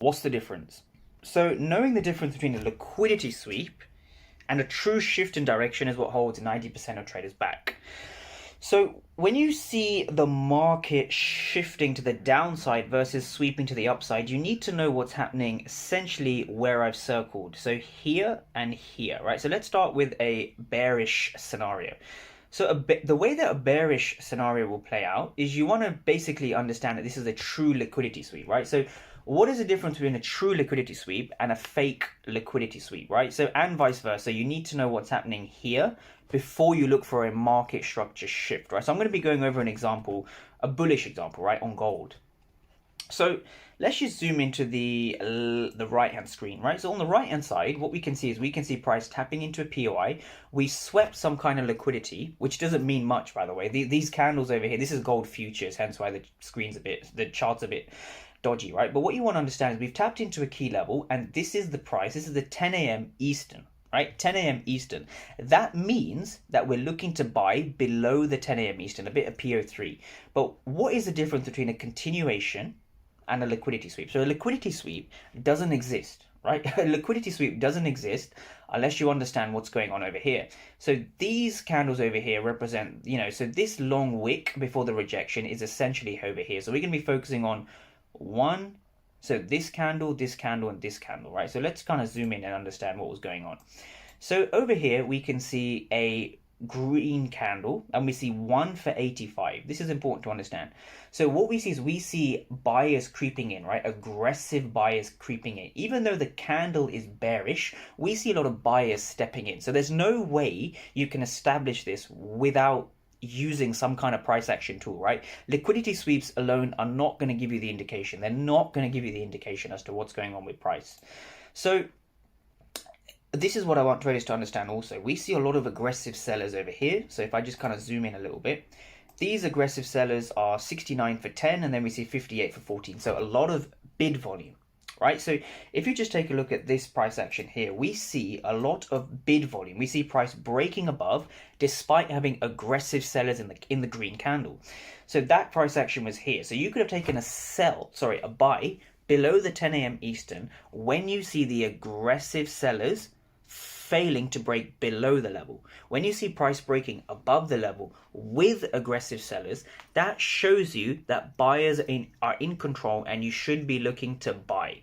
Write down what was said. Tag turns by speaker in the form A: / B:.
A: What's the difference? So knowing the difference between a liquidity sweep and a true shift in direction is what holds 90% of traders back. So when you see the market shifting to the downside versus sweeping to the upside, you need to know what's happening essentially where I've circled. So here and here, right? So let's start with a bearish scenario. So the way that a bearish scenario will play out is you want to basically understand that this is a true liquidity sweep, right? So what is the difference between a true liquidity sweep and a fake liquidity sweep, right? So, and vice versa, you need to know what's happening here before you look for a market structure shift, right? So I'm going to be going over an example, a bullish example, right, on gold. So let's just zoom into the right hand screen, right? So on the right hand side, what we can see is we can see price tapping into a POI. We swept some kind of liquidity, which doesn't mean much, by the way. These candles over here, this is gold futures, hence why the chart's a bit dodgy, right? But what you want to understand is we've tapped into a key level, and this is the price. This is the 10 a.m. Eastern, right? 10 a.m. Eastern. That means that we're looking to buy below the 10 a.m. Eastern, a bit of PO3. But what is the difference between a continuation and a liquidity sweep? So a liquidity sweep doesn't exist, right? A liquidity sweep doesn't exist unless you understand what's going on over here. So these candles over here represent, so this long wick before the rejection is essentially over here. So we're going to be focusing on one, so this candle, and this candle, right? So let's kind of zoom in and understand what was going on. So over here we can see a green candle, and we see 1 for 85. This is important to understand. So what we see is we see buyers creeping in, right? Aggressive buyers creeping in. Even though the candle is bearish, we see a lot of buyers stepping in. So there's no way you can establish this without using some kind of price action tool, right? Liquidity sweeps alone are not going to give you the indication. They're not going to give you the indication as to what's going on with price. So this is what I want traders to understand also. We see a lot of aggressive sellers over here. So if I just kind of zoom in a little bit, these aggressive sellers are 69 for 10, and then we see 58 for 14. So a lot of bid volume, right? So if you just take a look at this price action here, we see a lot of bid volume. We see price breaking above despite having aggressive sellers in the green candle. So that price action was here. So you could have taken a buy below the 10 a.m. Eastern when you see the aggressive sellers failing to break below the level. When you see price breaking above the level with aggressive sellers, that shows you that buyers are in control and you should be looking to buy.